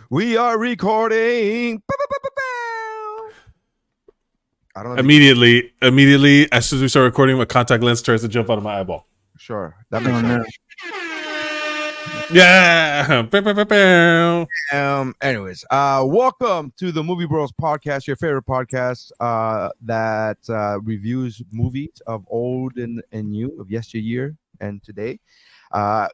We are recording. I don't know. Immediately, as soon as we start recording, my contact lens tries to jump out of my eyeball. Sure, that makes sense. Yeah. Anyways, welcome to the Movie Bros podcast, your favorite podcast that reviews movies of old and new, of yesteryear and today.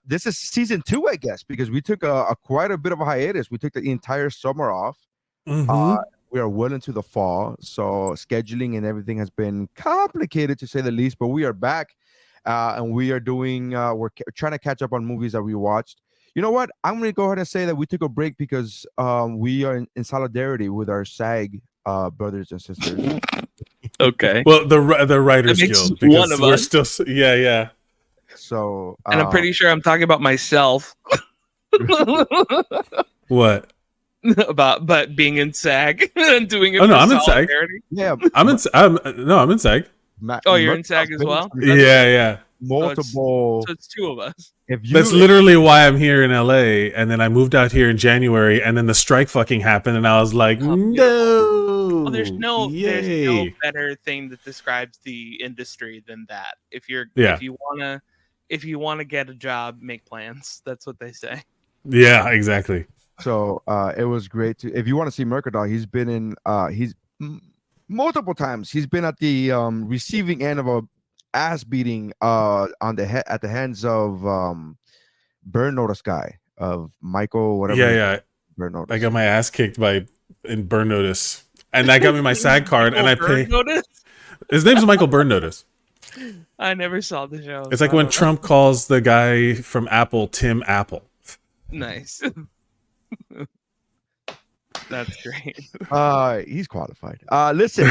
This is season 2, I guess, because we took a quite a bit of a hiatus. We took the entire summer off. We are well into the fall, so scheduling and everything has been complicated to say the least. But we are back, and we are doing. Trying to catch up on movies that we watched. You know what? I'm going to go ahead and say that we took a break because we are in solidarity with our SAG brothers and sisters. Okay. Well, the Writers Guild, because one of we're us. still yeah. So, And I'm pretty sure I'm talking about myself. What? But being in SAG and doing it. Oh no, for I'm in SAG. solidarity. Yeah, I'm in SAG. Oh, you're in SAG as well? Yeah. Multiple. So it's two of us. That's literally why I'm here in LA, and then I moved out here in January, and then the strike fucking happened, and I was like, no. Well, there's no better thing that describes the industry than that. If you wanna get a job, make plans. That's what they say. Yeah, exactly. So it was great to. If you want to see Mercadal, he's been in. He's multiple times. He's been at the receiving end of a ass beating on the head at the hands of Burn Notice guy of Michael whatever. Yeah. Burn Notice. I got my ass kicked in Burn Notice, and that got me my SAG card, and I pay. His name's Michael Burn Notice. I never saw the show. It's like when Trump calls the guy from Apple Tim Apple. Nice. That's great. He's qualified. Listen.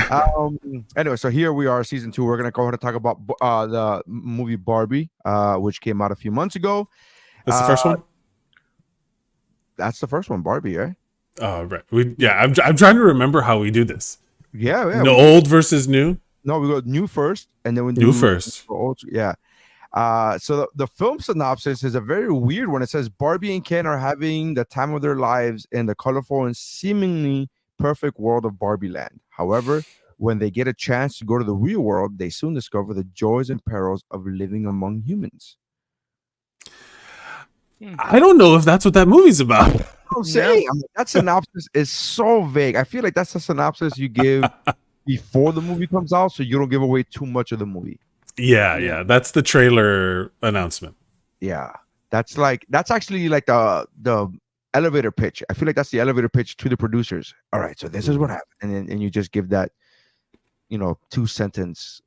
Anyway, so here we are, season 2. We're gonna go ahead and talk about the movie Barbie, which came out a few months ago. That's the first one. That's the first one, Barbie, right? Oh, right. I'm trying to remember how we do this. Yeah. No, old versus new. No, we go new first, and then we do new first. Old, yeah. So the film synopsis is a very weird one. It says Barbie and Ken are having the time of their lives in the colorful and seemingly perfect world of Barbie Land. However, when they get a chance to go to the real world, they soon discover the joys and perils of living among humans. I don't know if that's what that movie's about. I'm saying that synopsis is so vague. I feel like that's the synopsis you give before the movie comes out, so you don't give away too much of the movie. Yeah. That's the trailer announcement. Yeah, that's actually like the elevator pitch. I feel like that's the elevator pitch to the producers. All right, so this is what happened, and you just give that, 2-sentence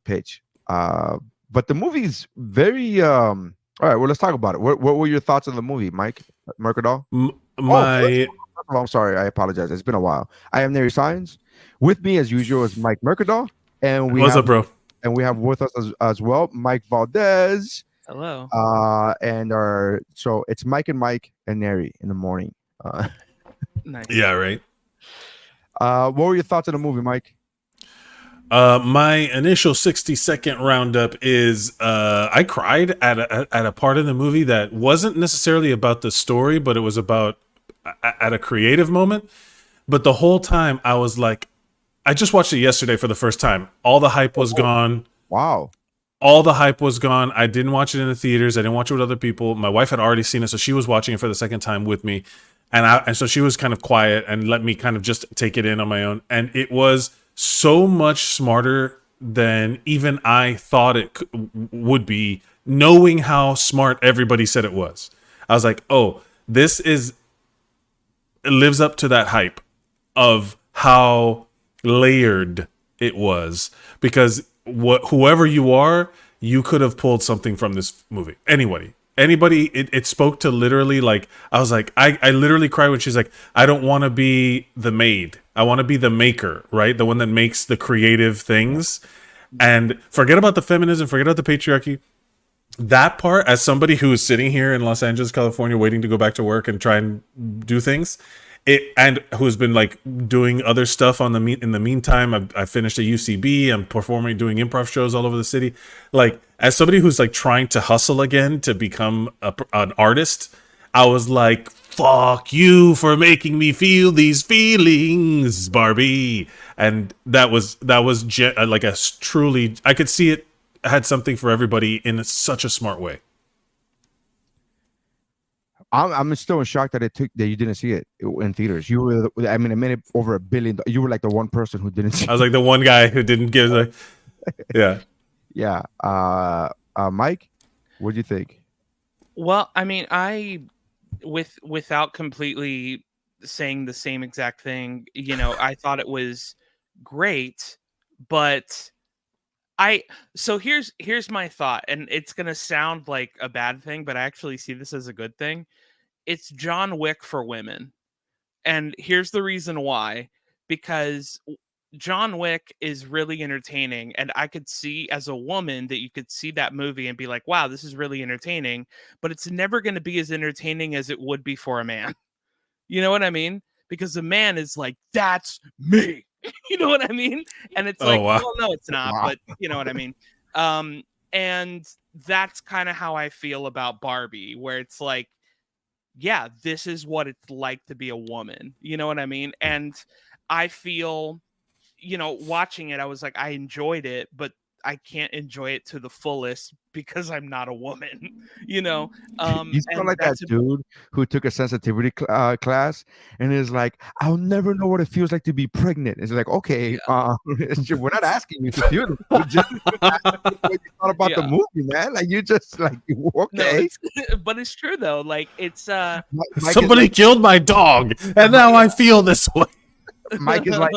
pitch. But the movie's very. All right, well, let's talk about it. What were your thoughts on the movie, Mike Mercadal? I'm sorry, I apologize. It's been a while. I am Neri Science. With me, as usual, is Mike Mercadal, and what's up, bro? And we have with us as well Mike Valdez. Hello. So it's Mike and Neri in the morning. Nice. Yeah, right. What were your thoughts on the movie, Mike? My initial 60-second roundup is I cried at a part of the movie that wasn't necessarily about the story, but it was about at a creative moment. But the whole time I was like, I just watched it yesterday for the first time. All the hype was gone. Wow. All the hype was gone. I didn't watch it in the theaters. I didn't watch it with other people. My wife had already seen it, so she was watching it for the second time with me. And so she was kind of quiet and let me kind of just take it in on my own. And it was so much smarter than even I thought it would be, knowing how smart everybody said it was. I was like, oh, it lives up to that hype of how layered it was, because whoever you are, you could have pulled something from this movie. Anybody, it spoke to literally, like, I was like, I literally cried when she's like, I don't want to be the maid, I want to be the maker, right? The one that makes the creative things. And forget about the feminism, forget about the patriarchy. That part, as somebody who is sitting here in Los Angeles, California, waiting to go back to work and try and do things, and who's been like doing other stuff in the meantime. I finished a UCB. I'm performing, doing improv shows all over the city. Like, as somebody who's like trying to hustle again to become an artist, I was like, fuck you for making me feel these feelings, Barbie. And that was like a truly, I could see it had something for everybody in such a smart way. I'm still in shock that you didn't see it in theaters. You were, I mean, it made it over $1 billion. You were like the one person who didn't see I was like the one guy who didn't give the, yeah. Yeah. Mike, what do you think? Well, I mean, without completely saying the same exact thing, I thought it was great, but so here's my thought, and it's gonna sound like a bad thing, but I actually see this as a good thing. It's John Wick for women. And here's the reason why. Because John Wick is really entertaining, and I could see as a woman that you could see that movie and be like, wow, this is really entertaining, but it's never going to be as entertaining as it would be for a man. You know what I mean? Because the man is like, that's me. You know what I mean? And it's like, wow. well, no, it's not, but you know what I mean? And that's kind of how I feel about Barbie, where it's like, yeah, this is what it's like to be a woman. You know what I mean? And I feel, watching it, I was like, I enjoyed it, but I can't enjoy it to the fullest because I'm not a woman, You sound like that dude who took a sensitivity class and is like, I'll never know what it feels like to be pregnant. It's like, okay, we're not asking you to feel it. We're just asking what you thought about the movie, man. Like, you just like, okay. No, but it's true though. Like, it's somebody killed my dog, and now I feel this way. Mike is like,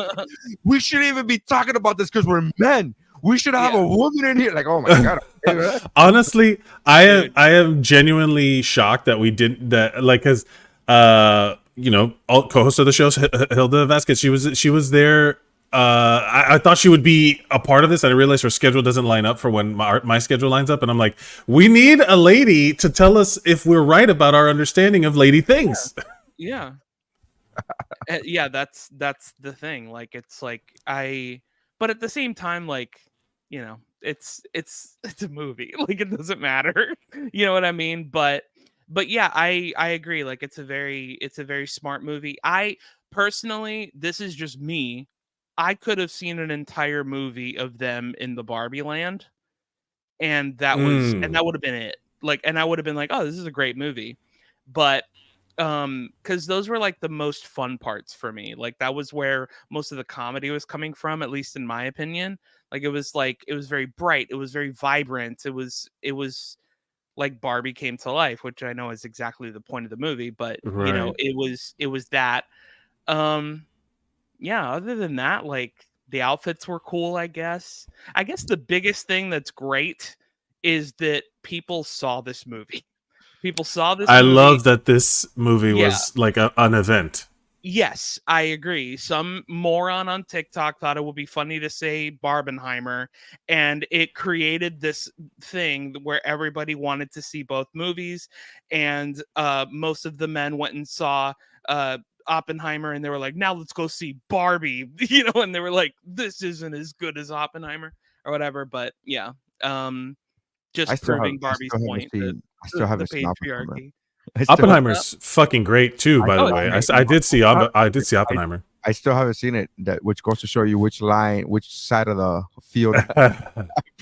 we shouldn't even be talking about this because we're men. We should have a woman in here. Like, oh my god. Honestly, I am genuinely shocked that we didn't because co-host of the show, Hilda Vasquez, she was there. I thought she would be a part of this, and I realized her schedule doesn't line up for when my schedule lines up, and I'm like, we need a lady to tell us if we're right about our understanding of lady things. Yeah. Yeah, that's the thing. Like, it's like but at the same time, like, it's a movie. Like, it doesn't matter. You know what I mean? But yeah, I agree. Like, it's a very smart movie. I personally, this is just me, I could have seen an entire movie of them in the Barbie land, and that would have been it. Like, and I would have been like, oh, this is a great movie. But because those were like the most fun parts for me. Like, that was where most of the comedy was coming from, at least in my opinion. Like, it was very bright, it was very vibrant, it was like Barbie came to life, which I know is exactly the point of the movie, but right. it was that. Yeah, other than that, like, the outfits were cool, I guess. The biggest thing that's great is that people saw this movie. People saw this I movie. love that this movie was like an event. Yes, I agree. Some moron on TikTok thought it would be funny to say Barbenheimer, and it created this thing where everybody wanted to see both movies, and most of the men went and saw Oppenheimer, and they were like, now let's go see Barbie, and they were like, this isn't as good as Oppenheimer or whatever. But yeah, just proving Barbie's point. I still haven't seen patriarchy. Oppenheimer's fucking great too, by the way. I did see Oppenheimer. I still haven't seen it, which goes to show you which side of the field.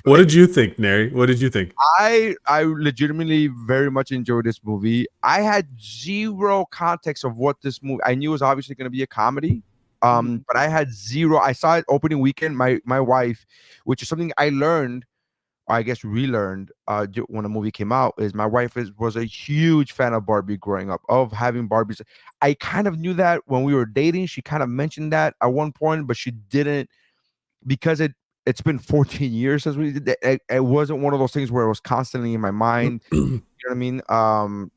What did you think, Neri? What did you think? I legitimately very much enjoyed this movie. I had zero context of what this movie. I knew it was obviously going to be a comedy, but I had zero. I saw it opening weekend. My wife, which is something I learned, I guess relearned when the movie came out, is my wife was a huge fan of Barbie growing up, of having Barbies. I kind of knew that when we were dating. She kind of mentioned that at one point, but she didn't, because it's been 14 years since we did that. It wasn't one of those things where it was constantly in my mind. You know what I mean?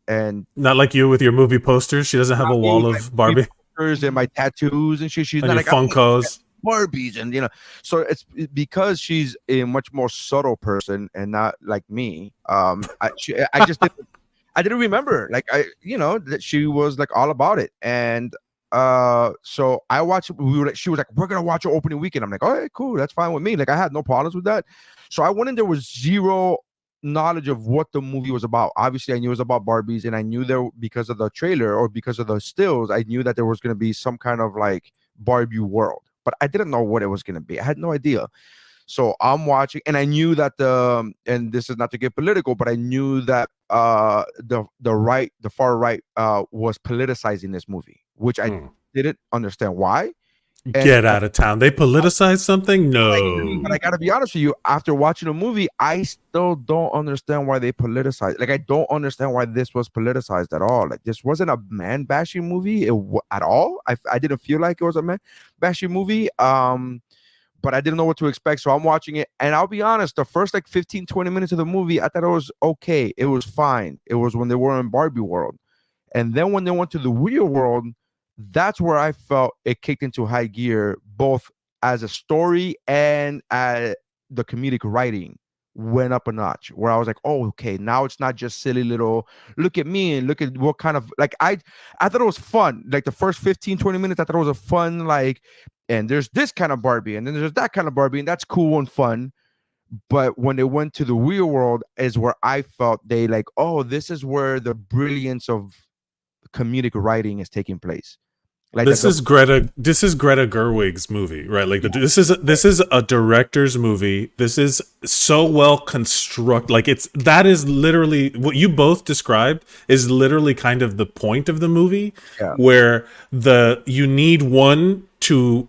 And not like you with your movie posters. She doesn't have a wall of Barbie posters and my tattoos and shit. She's and not your like Funkos. Barbies, and so it's because she's a much more subtle person and not like me. I just didn't remember, like, that she was like all about it. And so I watched. She was like, we're gonna watch her opening weekend. I'm like, all right, cool, that's fine with me. Like, I had no problems with that. So I went in there with zero knowledge of what the movie was about. Obviously, I knew it was about Barbies, and I knew there because of the trailer or because of the stills, I knew that there was going to be some kind of like Barbie world, but I didn't know what it was going to be. I had no idea. So I'm watching, and I knew that and this is not to get political, but I knew that the far right was politicizing this movie, which I didn't understand why. Get out of town. They politicized something? No. But I gotta be honest with you, after watching the movie, I still don't understand why they politicized. Like, I don't understand why this was politicized at all. Like, this wasn't a man bashing movie at all. I didn't feel like it was a man bashing movie. But I didn't know what to expect. So I'm watching it. And I'll be honest, the first like 15, 20 minutes of the movie, I thought it was okay. It was fine. It was when they were in Barbie world. And then when they went to the real world, that's where I felt it kicked into high gear, both as a story and the comedic writing went up a notch, where I was like, oh, okay, now it's not just silly little, look at me and look at what kind of, like, I thought it was fun. Like the first 15, 20 minutes, I thought it was a fun, like, and there's this kind of Barbie, and then there's that kind of Barbie, and that's cool and fun. But when they went to the real world is where I felt they like, oh, this is where the brilliance of comedic writing is taking place. Like, this is Greta Gerwig's movie, right? Like, this is a director's movie. This is so well constructed. Like, that is literally what you both described is literally kind of the point of the movie, where you need one to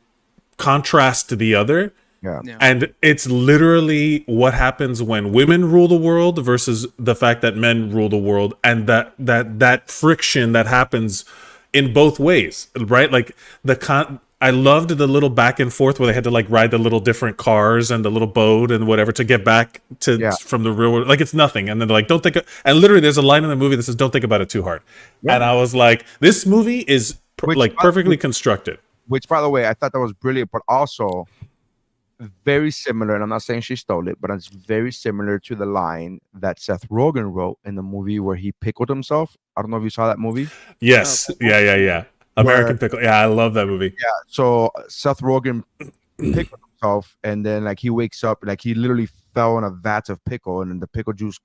contrast to the other. Yeah. And it's literally what happens when women rule the world versus the fact that men rule the world, and that friction that happens in both ways, right? Like I loved the little back and forth where they had to like ride the little different cars and the little boat and whatever to get back to from the real world. Like, it's nothing. And then they're like, don't think and literally there's a line in the movie that says, don't think about it too hard. Yeah. And I was like, this movie is perfectly constructed. Which, by the way, I thought that was brilliant, but also very similar, and I'm not saying she stole it, but it's very similar to the line that Seth Rogen wrote in the movie where he pickled himself. I don't know if you saw that movie. Yes. Yeah. American Pickle. Yeah, I love that movie. Yeah. So Seth Rogen pickled himself, and then like he wakes up, like he literally fell in a vat of pickle, and then the pickle juice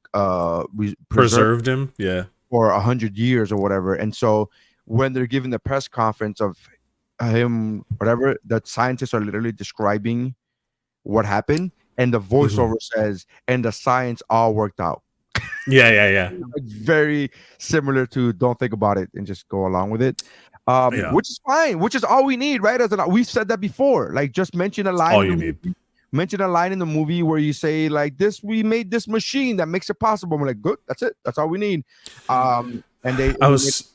preserved him. Yeah. For 100 years or whatever. And so when they're giving the press conference of him, whatever, the scientists are literally describing what happened, and the voiceover says, and the science all worked out. Yeah. It's very similar to don't think about it and just go along with it, which is fine, which is all we need, right? We've said that before. Like, just mention a line. All you need. Mention a line in the movie where you say like, this, we made this machine that makes it possible. We're like, good, that's it. That's all we need. And I was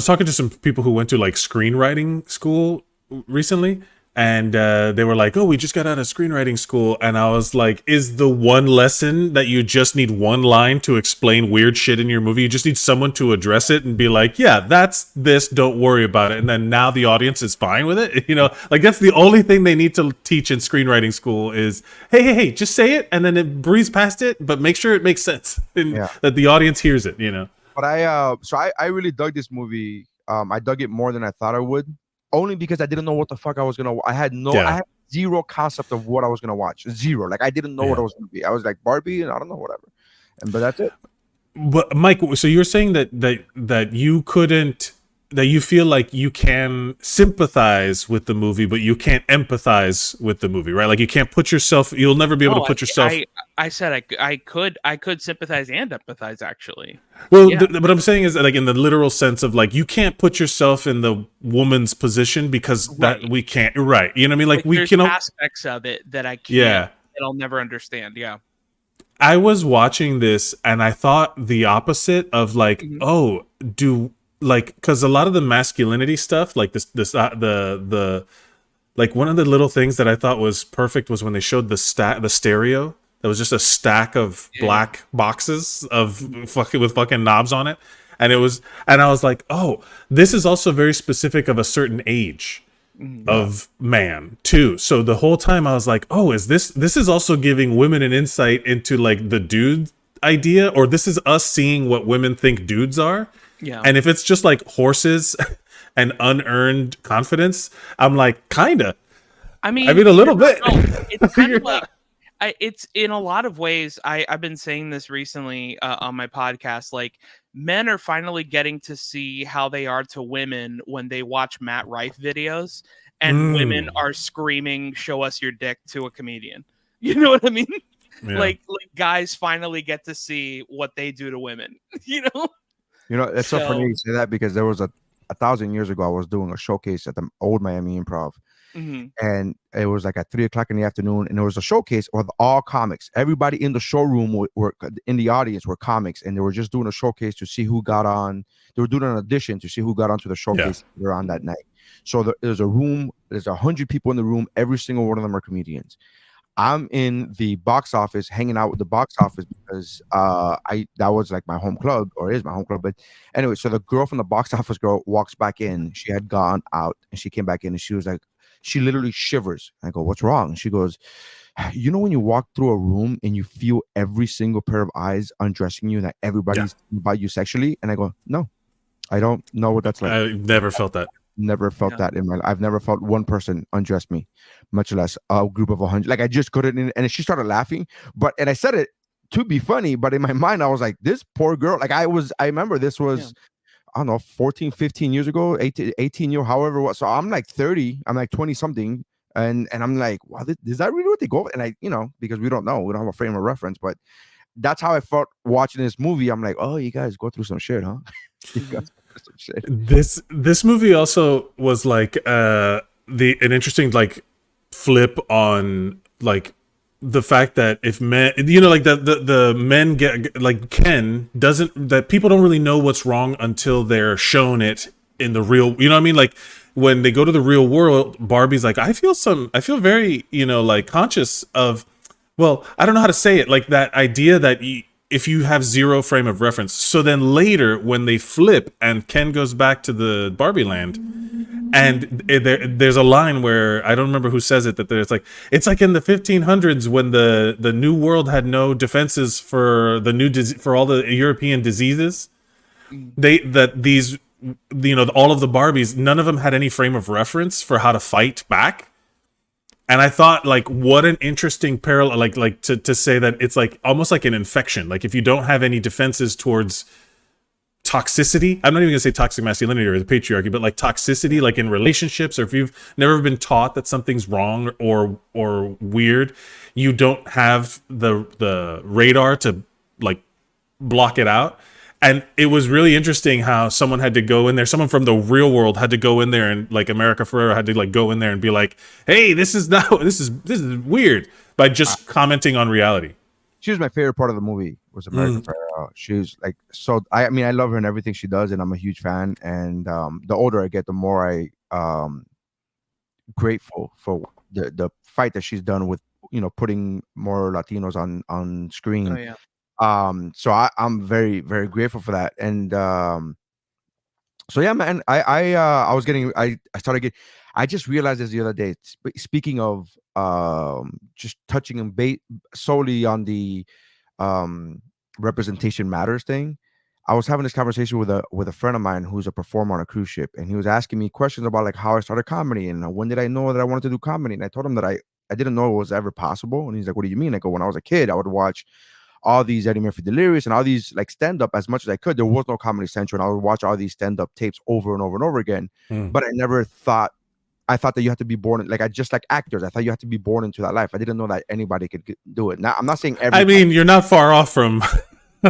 talking to some people who went to like screenwriting school recently. And they were like, oh, we just got out of screenwriting school. And I was like, is the one lesson that you just need one line to explain weird shit in your movie? You just need someone to address it and be like, yeah, that's this. Don't worry about it. And then now the audience is fine with it. You know, like, that's the only thing they need to teach in screenwriting school is, hey, just say it. And then it breeze past it. But make sure it makes sense and that the audience hears it, you know. But I really dug this movie. I dug it more than I thought I would. Only because I didn't know what the fuck I was gonna. I had zero concept of what I was gonna watch. Zero. Like, I didn't know what it was gonna be. I was like, Barbie, and I don't know, whatever. But that's it. But Mike, so you're saying that you couldn't, that you feel like you can sympathize with the movie, but you can't empathize with the movie, right? Like, you can't put yourself. You'll never be able to put yourself. I said I could sympathize and empathize, actually. Well, what I'm saying is that, like, in the literal sense of like, you can't put yourself in the woman's position because that we can't. Right? You know what I mean? Like we can aspects of it that I can't. Yeah. That I'll never understand. Yeah. I was watching this and I thought the opposite of like, because a lot of the masculinity stuff, like the like, one of the little things that I thought was perfect was when they showed the stereo. That was just a stack of black boxes with fucking knobs on it. And I was like, oh, this is also very specific of a certain age of man too. So the whole time I was like, oh, this is also giving women an insight into like the dude idea, or this is us seeing what women think dudes are. Yeah. And if it's just like horses and unearned confidence, I'm like, kinda. I mean a little bit. It's kind of like, It's in a lot of ways. I've been saying this recently on my podcast. Like, men are finally getting to see how they are to women when they watch Matt Rife videos, and women Mm, are screaming, "Show us your dick" to a comedian. You know what I mean? yeah. Like guys finally get to see what they do to women. You know? You know, it's so funny So, you say that because there was a thousand years ago I was doing a showcase at the old Miami Improv, mhm. and it was like at 3 o'clock in the afternoon, and there was a showcase of all comics. Everybody in the showroom were in the audience were comics, and they were just doing a showcase to see who got on. They were doing an audition to see who got onto the Yeah. showcase later on that night. So there's a room. There's 100 people in the room. Every single one of them are comedians. I'm in the box office hanging out with the box office because I that was like my home club, or is my home club. But anyway, so the girl from the box office girl walks back in. She had gone out and she came back in and she was like, she literally shivers. I go, "What's wrong?" And she goes, "You know when you walk through a room and you feel every single pair of eyes undressing you, and that everybody's about you sexually?" And I go, "No, I don't know what that's like. I never felt that. Never felt Yeah. that in my life. I've never felt one person undress me, much less a group of 100. Like I just couldn't." And she started laughing, and I said it to be funny, but in my mind I was like, "This poor girl." Like I remember this was, I don't know, 14, 15 years ago, 18 years, however it was. So I'm like 30, I'm like 20 something. And I'm like, wow, is that really what they go? And because we don't know, we don't have a frame of reference, but that's how I felt watching this movie. I'm like, oh, you guys go through some shit, huh? You guys go through some shit. This movie also was like an interesting like flip on like the fact that if men, like the men get like Ken doesn't, that people don't really know what's wrong until they're shown it in the real, you know what I mean? Like when they go to the real world, Barbie's like, I feel very, like conscious of, well, I don't know how to say it, like that idea that if you have zero frame of reference. So then later when they flip and Ken goes back to the Barbie land, and there's a line where I don't remember who says it, that there's like, it's like in the 1500s when the new world had no defenses for for all the European diseases. These, all of the Barbies, none of them had any frame of reference for how to fight back. And I thought, like, what an interesting parallel, like to say that it's like almost like an infection. Like if you don't have any defenses towards toxicity, I'm not even gonna say toxic masculinity or the patriarchy, but like toxicity, like in relationships, or if you've never been taught that something's wrong or weird, you don't have the radar to like block it out. And it was really interesting how someone had to go in there, someone from the real world had to go in there, and like America Ferrera had to like go in there and be like, hey, this is weird, by just commenting on reality. She was my favorite part of the movie, was America Ferrera. She was like, so I mean, I love her and everything she does, and I'm a huge fan. And the older I get, the more I grateful for the fight that she's done with, putting more Latinos on screen. Oh yeah. So I'm very, very grateful for that. And so yeah, man, I was getting, I started getting, I just realized this the other day. Speaking of just touching and solely on the representation matters thing, I was having this conversation with a friend of mine who's a performer on a cruise ship, and he was asking me questions about like how I started comedy and when did I know that I wanted to do comedy. And I told him that I didn't know it was ever possible. And he's like, "What do you mean?" I go, "When I was a kid, I would watch all these Eddie Murphy Delirious and all these like stand-up as much as I could. There was no Comedy Central, and I would watch all these stand-up tapes over and over and over again. But I thought that you had to be born, like I just like actors. I thought you had to be born into that life. I didn't know that anybody could do it. Now I'm not saying I mean, you're not far off from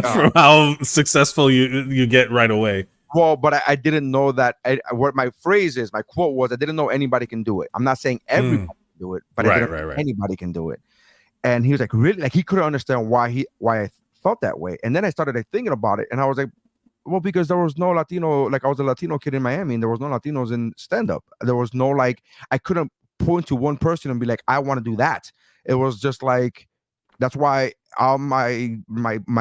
from how successful you get right away. Well, but I didn't know that. What my phrase is, my quote was, I didn't know anybody can do it. I'm not saying everybody can do it, but I didn't know anybody can do it. And he was like, really? Like he couldn't understand why I felt that way. And then I started thinking about it, and I was like, well, because there was no Latino, like I was a Latino kid in Miami, and there was no Latinos in stand-up. There was no like, I couldn't point to one person and be like, I want to do that. It was just like, that's why all my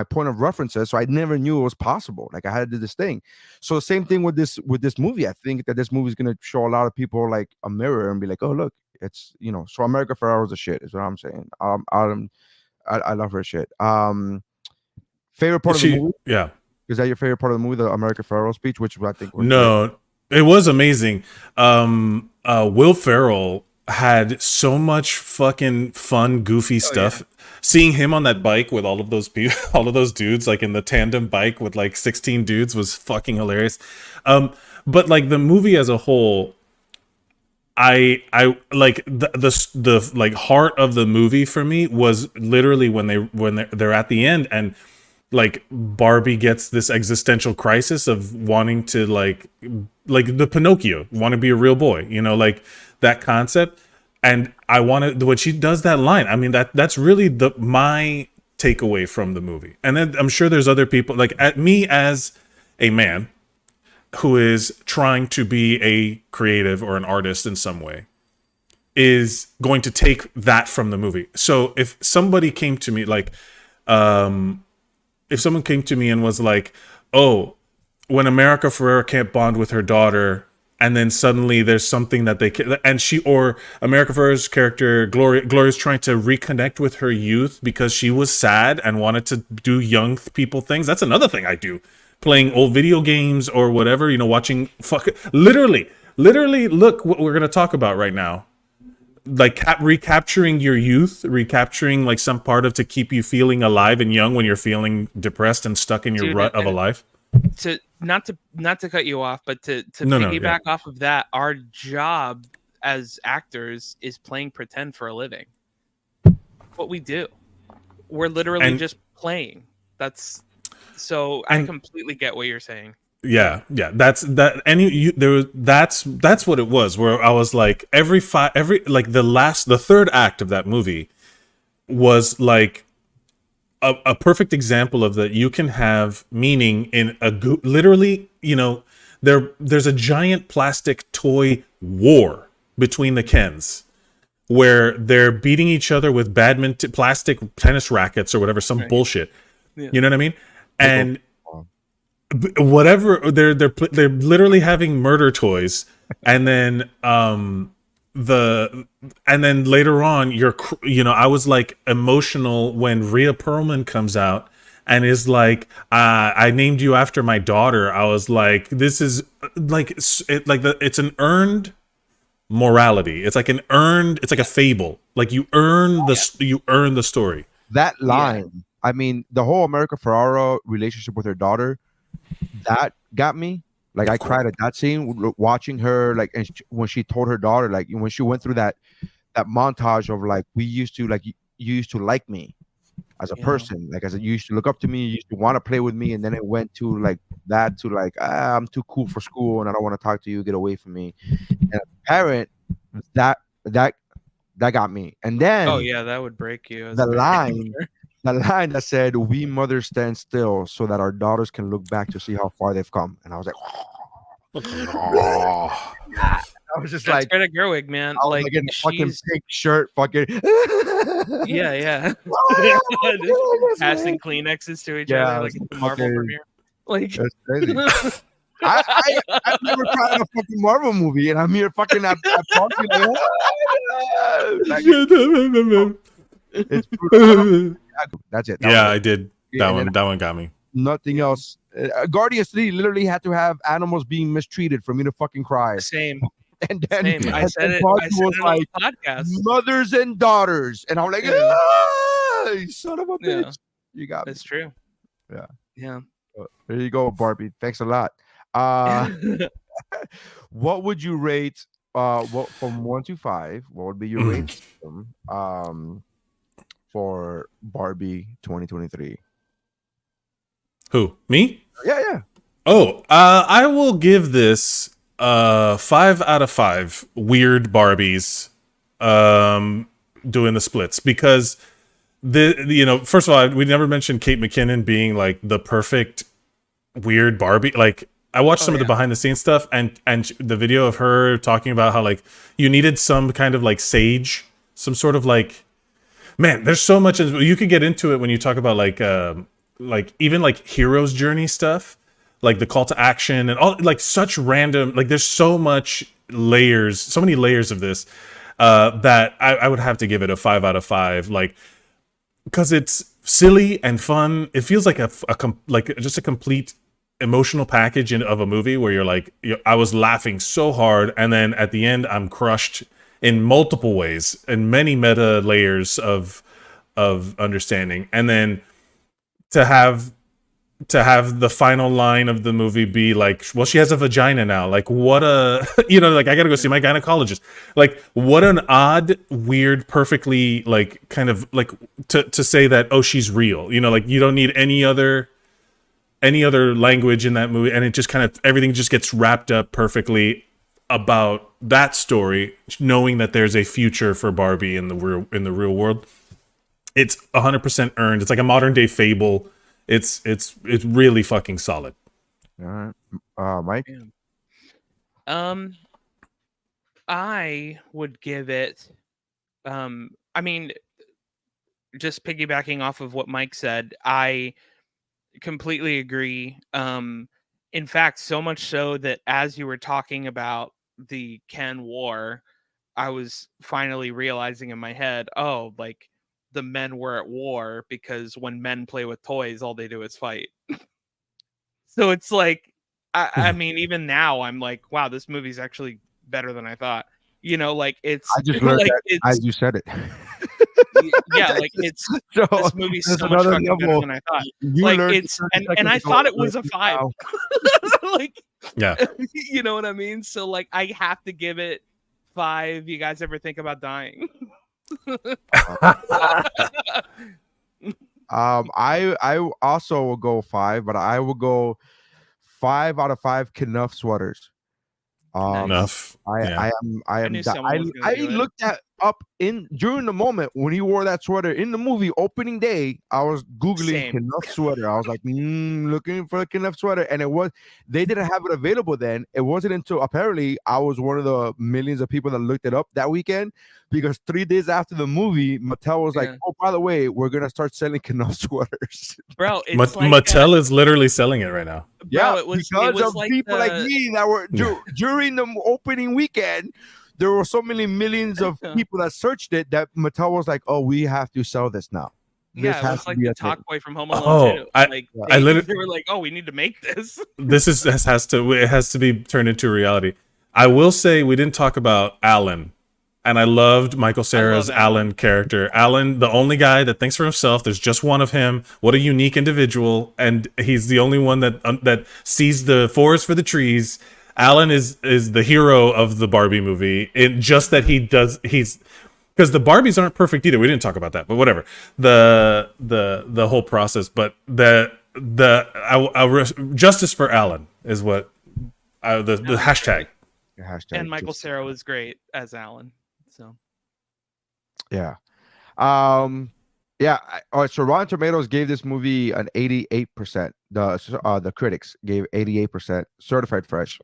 point of references. So I never knew it was possible. Like I had to do this thing. So the same thing with this movie. I think that this movie is gonna show a lot of people like a mirror and be like, oh look, it's So America Ferrera was a shit, is what I'm saying. I love her shit. Favorite part of the movie? Yeah. Is that your favorite part of the movie, the America Ferrera speech, which I think was no, great? It was amazing. Will Ferrell, had so much fucking fun, goofy stuff. Seeing him on that bike with all of those people, all of those dudes, like in the tandem bike with like 16 dudes, was fucking hilarious. But like the movie as a whole, I like the like heart of the movie for me was literally when they're at the end, and like Barbie gets this existential crisis of wanting to like the Pinocchio, want to be a real boy, you know, like that concept. And I want to, when she does that line, I mean, that's really my takeaway from the movie. And then I'm sure there's other people, like at me as a man who is trying to be a creative or an artist in some way, is going to take that from the movie. So if somebody came to me like, if someone came to me and was like, oh, when America Ferrera can't bond with her daughter, and then suddenly there's something that they can, and she, or America Ferrera's character Gloria's trying to reconnect with her youth because she was sad and wanted to do young people things. That's another thing I do, playing old video games or whatever, you know, watching literally look what we're going to talk about right now, like recapturing your youth, recapturing like some part of, to keep you feeling alive and young when you're feeling depressed and stuck in your rut of a life. To not to cut you off, but to No, piggyback off of that, our job as actors is playing pretend for a living. What we do, we're literally just playing. That's so. I completely get what you're saying. Yeah, that's that. That's what it was. Where I was like, every like the third act of that movie was like a perfect example of that. You can have meaning in literally, you know, there's a giant plastic toy war between the Kens where they're beating each other with plastic tennis rackets or whatever, some bullshit. Yeah. You know what I mean? And whatever, they're literally having murder toys, and then and then later on, I was like emotional when Rhea Perlman comes out and is like, I named you after my daughter. I was like, this is like it's an earned morality. It's like it's like a fable. Like you earn the story. That line, I mean, the whole America Ferrera relationship with her daughter, that got me. Like I cried at that scene, watching her, like, and when she told her daughter, like when she went through that montage of like, we used to, like, you used to like me as a person, like, as you used to look up to me, you used to want to play with me, and then it went to like that, to like, I'm too cool for school and I don't want to talk to you, get away from me. And a parent, that got me. And then that would break you. The line that said, "We mothers stand still so that our daughters can look back to see how far they've come." And I was like, oh. I was just that's like, Greta Gerwig, man. I was like in a fucking pink shirt, fucking yeah. Passing Kleenexes to each other like it's a Marvel premiere. Like that's crazy. I've never cried in a fucking Marvel movie, and I'm here fucking at party like, it's brutal. That's it. I did. That one got me. Nothing else. Guardians 3 literally had to have animals being mistreated for me to fucking cry. Same. And then I said it on the podcast. Mothers and daughters, and I'm like, you son of a bitch. Yeah. You got me. That's true. Yeah. There you go, Barbie. Thanks a lot. What would you rate? What from 1 to 5? What would be your rating for Barbie 2023? Who? Me? Yeah. Oh, I will give this 5 out of 5 weird Barbies doing the splits, because first of all, we never mentioned Kate McKinnon being like the perfect weird Barbie. Like I watched some of the behind the scenes stuff, and the video of her talking about how like you needed some kind of like sage, some sort of like, man, there's so much you could get into it when you talk about like even like hero's journey stuff, like the call to action and all, like such random, like there's so many layers of this that I would have to give it a 5 out of 5, like, because it's silly and fun. It feels like just a complete emotional package of a movie where you're like, I was laughing so hard, and then at the end I'm crushed in multiple ways, in many meta layers of understanding. And then to have the final line of the movie be like, well, she has a vagina now. Like, what a, like, I gotta go see my gynecologist. Like, what an odd, weird, perfectly, like, kind of like to say that, oh, she's real. Like, you don't need any other language in that movie, and it just kind of, everything just gets wrapped up perfectly about that story, knowing that there's a future for Barbie in the real world. It's 100% earned. It's like a modern day Fable. It's really fucking solid. All right, Mike. I would give it. I mean, just piggybacking off of what Mike said, I completely agree. In fact, so much so that as you were talking about the Ken War, I was finally realizing in my head, oh, like the men were at war, because when men play with toys, all they do is fight. So it's like, I mean, even now I'm like, wow, this movie's actually better than I thought. Like it's, I just learned like, that as you said it. Yeah, like it's So this movie's there's so much another fucking better level. than I thought. You Like learned it's 30 and I seconds ago, thought it was a learned 5. now. Like, Yeah. you know what I mean? So like I have to give it 5. You guys ever think about dying? I also will go 5, but I will go 5 out of 5 Knuff sweaters. Nice. Enough. I am knew someone was gonna I do it. looked that up during the moment when he wore that sweater in the movie opening day. I was googling Same. Knuff sweater. I was like, looking for a Knuff sweater, and they didn't have it available then. It wasn't until apparently I was one of the millions of people that looked it up that weekend, because 3 days after the movie, Mattel was like, Yeah. oh, by the way, we're gonna start selling Knuff sweaters. Bro, it's like Mattel is literally selling it right now. bro, it was Of like people like me that were during the opening weekend, there were so many millions of people that searched it that Mattel was like, "Oh, we have to sell this now." Yeah, This it has was to like be the a thing. Talk Boy from Home Alone 2. I They literally were like, oh, we need to make this. it has to be turned into reality. I will say we didn't talk about Alan. And I loved Michael Cera's Alan character. Alan, the only guy that thinks for himself. There's just one of him. What a unique individual. And he's the only one that sees the forest for the trees. Alan is the hero of the Barbie movie. Just that he's because the Barbies aren't perfect either. We didn't talk about that, but whatever. The whole process, but justice for Alan is what the hashtag. And Michael Cera was great as Alan. So yeah. Yeah. All right. So Rotten Tomatoes gave this movie an 88%. The critics gave 88% certified fresh.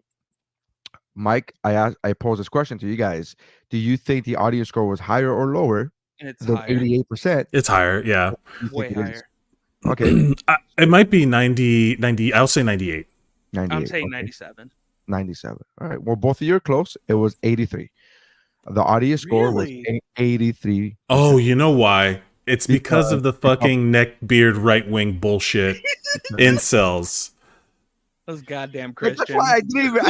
Mike, I pose this question to you guys. Do you think the audience score was higher or lower than 88%? It's higher, yeah. Way higher. Okay. It might be 90. I'll say 98. I'm saying 97. 97. All right. Well, both of you are close. It was 83. The audience score was 83. Oh, you know why? It's because of the fucking neck beard right wing bullshit incels. Those goddamn Christians. That's why I couldn't even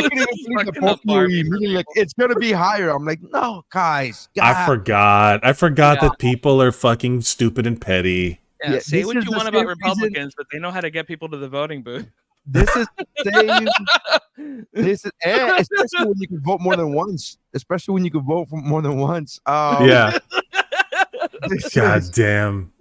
believe that both of you meaning like it's gonna be higher. I'm like, no, guys. I forgot that people are fucking stupid and petty. Yeah, say what you want about Republicans, but they know how to get people to the voting booth. This is the same. Especially when you can vote more than once. Especially when you can vote for more than once. Yeah. God damn.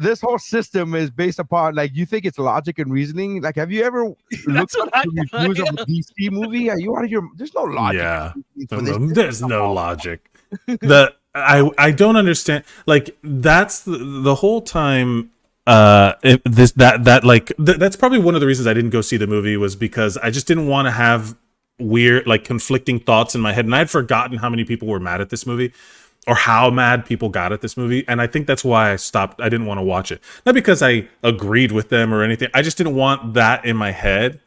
This whole system is based upon like you think it's logic and reasoning. Like, have you ever looked at the reviews of a DC movie? Are you out of your? There's no logic. Yeah, there's no logic. I don't understand. Like that's the whole time. That's probably one of the reasons I didn't go see the movie was because I just didn't want to have weird like conflicting thoughts in my head, and I had forgotten how many people were mad at this movie. Or how mad people got at this movie. And I think that's why I stopped. I didn't want to watch it. Not because I agreed with them or anything. I just didn't want that in my head.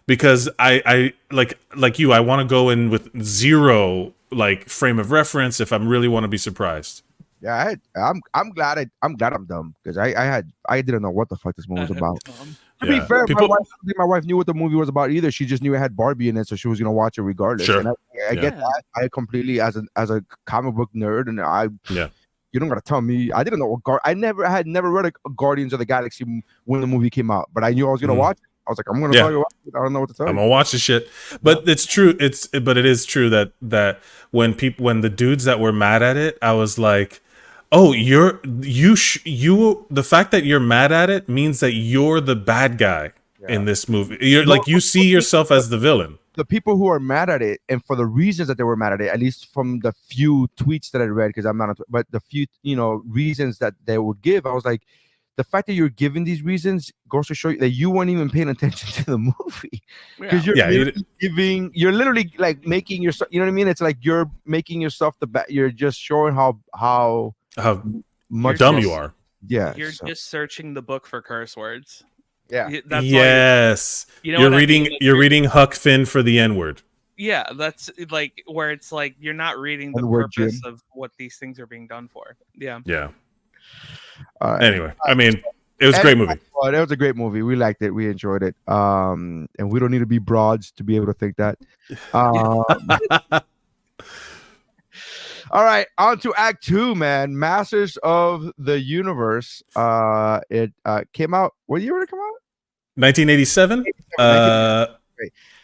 Because I like you, I want to go in with zero like frame of reference if I really want to be surprised. Yeah, I'm glad I'm dumb because I didn't know what the fuck this movie was about. To be fair, my wife knew what the movie was about either. She just knew it had Barbie in it, so she was gonna watch it regardless. Sure. I get that. I completely, as a comic book nerd, and you don't gotta tell me. I didn't know what I had never read a Guardians of the Galaxy when the movie came out, but I knew I was gonna watch it. I was like, I'm gonna tell you what. I don't know what to tell you. I'm gonna watch this shit. But it's true. But it is true that when the dudes that were mad at it, I was like, oh, the fact that you're mad at it means that you're the bad guy in this movie. You're like, you see yourself as the villain. The people who are mad at it, and for the reasons that they were mad at it, at least from the few tweets that I read, because I'm not, but the few reasons that they would give, I was like, the fact that you're giving these reasons goes to show you that you weren't even paying attention to the movie, because you're literally like making yourself, you know what I mean? It's like you're making yourself you're just showing how much dumb you are. Yeah, you're just searching the book for curse words. Yeah. That's you're reading. You're reading Huck Finn for the N-word. Yeah, that's like where it's like you're not reading the purpose of what these things are being done for. Yeah. Yeah. Anyway, I mean, it was a great movie. It was a great movie. We liked it. We enjoyed it. And we don't need to be broads to be able to think that. All right, on to Act 2, man. Masters of the Universe. It came out. What year did it come out? 1987.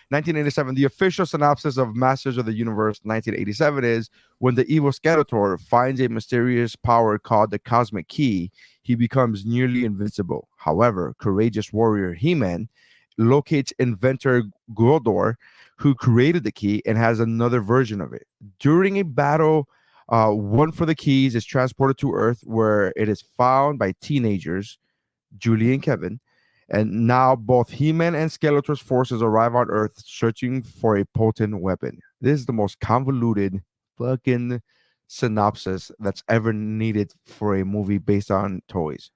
1987. The official synopsis of Masters of the Universe 1987 is: when the evil Skeletor finds a mysterious power called the Cosmic Key, he becomes nearly invincible. However, courageous warrior He-Man locates inventor Gordor, who created the key and has another version of it. During a battle, one for the keys is transported to Earth, where it is found by teenagers, Julie and Kevin. And now both He-Man and Skeletor's forces arrive on Earth searching for a potent weapon. This is the most convoluted fucking synopsis that's ever needed for a movie based on toys.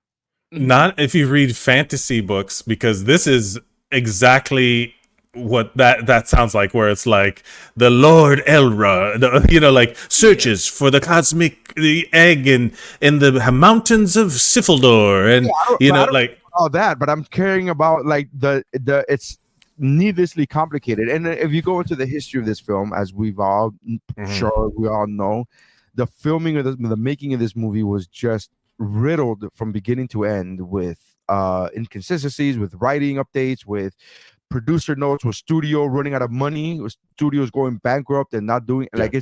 Not if you read fantasy books, because this is exactly what that sounds like, where it's like the Lord Elra, like searches for the egg in the mountains of Sifildor, and like all that, but I'm caring about like the it's needlessly complicated. And if you go into the history of this film, as we've all sure we all know, the filming of the making of this movie was just riddled from beginning to end with inconsistencies, with writing updates, with producer notes, with studio running out of money, with studios going bankrupt and not doing like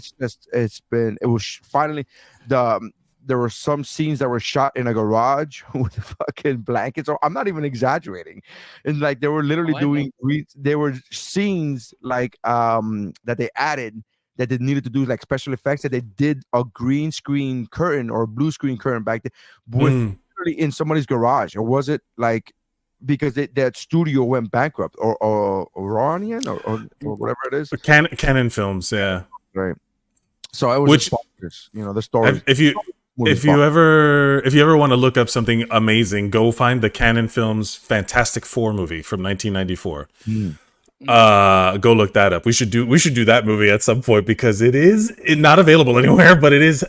there were some scenes that were shot in a garage with fucking blankets. I'm not even exaggerating. And like they were literally there were scenes like that they added that they needed to do like special effects, that they did a green screen curtain or blue screen curtain back there with literally in somebody's garage. Or was it like because that studio went bankrupt or Oranian or whatever it is? Canon Films, yeah. Right. So it was the story. If you ever want to look up something amazing, go find the Canon Films Fantastic Four movie from 1994. Go look that up. We should do that movie at some point, because it is not available anywhere, but it is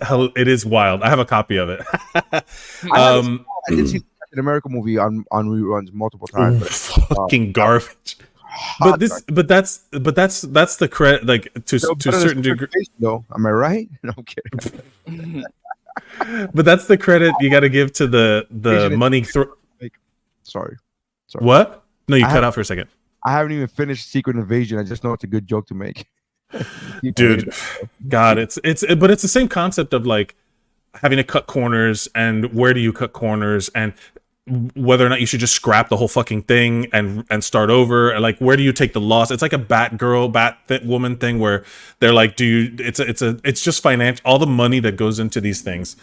wild. I have a copy of it. I did see the Captain America movie on reruns multiple times. Fucking garbage. But that's the credit, like to a certain degree. No, am I right? No, I'm kidding. But that's the credit you got to give to the money. Sorry. What? No, you cut out for a second. I haven't even finished Secret Invasion. I just know it's a good joke to make. Dude, God, but it's the same concept of like having to cut corners, and where do you cut corners, and whether or not you should just scrap the whole fucking thing and start over, and like where do you take the loss? It's like a Batwoman thing where they're like, it's just financial. All the money that goes into these things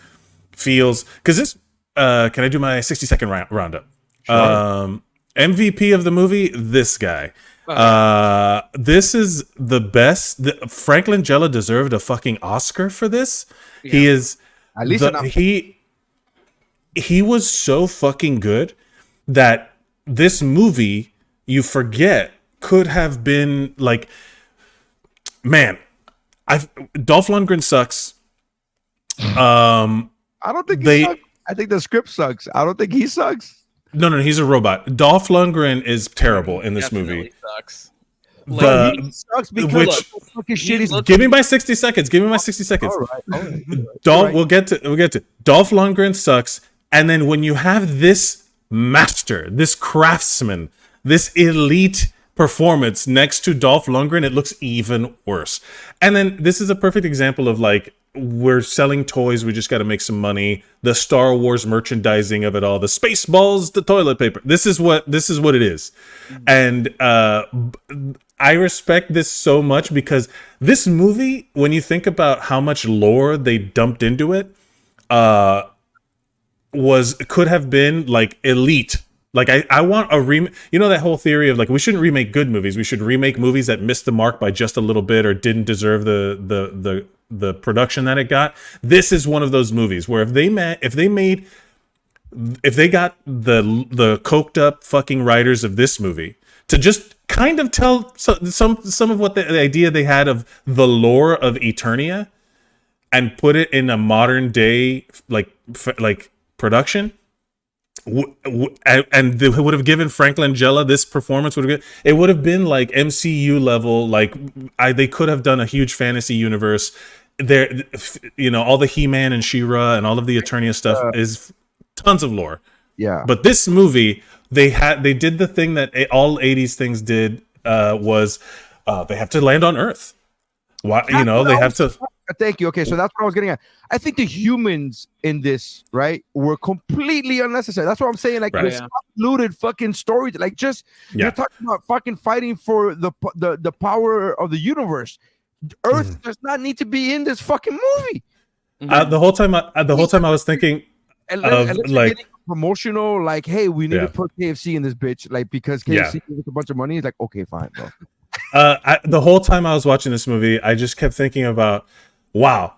feels, because this can I do my 60-second roundup? Sure. MVP of the movie, this guy. This is the best. Frank Langella deserved a fucking Oscar for this. Yeah. He is at least he was so fucking good that this movie, you forget, could have been like, man, Dolph Lundgren sucks. I don't think he sucks. I think the script sucks. I don't think he sucks. No, he's a robot. Dolph Lundgren is terrible in this movie. Sucks. Bro, Like, he sucks because which fucking shit is. give me my 60 seconds. Give me my 60 seconds. All right. Dolph, we'll get to Dolph Lundgren sucks, and then when you have this master, this craftsman, this elite performance next to Dolph Lundgren, it looks even worse. And then this is a perfect example of like, we're selling toys, we just got to make some money. The Star Wars merchandising of it all, the Spaceballs, the toilet paper. This is what it is. And I respect this so much because this movie, when you think about how much lore they dumped into it, could have been like elite. Like I want a remake. You know that whole theory of like we shouldn't remake good movies. We should remake movies that missed the mark by just a little bit or didn't deserve the production that it got. This is one of those movies where if they got the coked up fucking writers of this movie to just kind of tell some of what the idea they had of the lore of Eternia and put it in a modern day like production, and they would have given Frank Langella this performance, it would have been like MCU level. Like they could have done a huge fantasy universe there. You know, all the He-Man and She-Ra and all of the Eternia stuff is tons of lore. Yeah, but this movie, they did the thing that all 80s things did, was they have to land on Earth. Why? You know, they have to. Thank you. Okay, so that's what I was getting at. I think the humans in this, right, were completely unnecessary. That's what I'm saying. Like, this convoluted fucking story. Like, just you're talking about fucking fighting for the power of the universe. Earth does not need to be in this fucking movie. The whole time I was thinking of like promotional, like, hey, we need to put KFC in this bitch, like because KFC gives us a bunch of money. It's like, okay, fine, bro. The whole time I was watching this movie, I just kept thinking about, wow,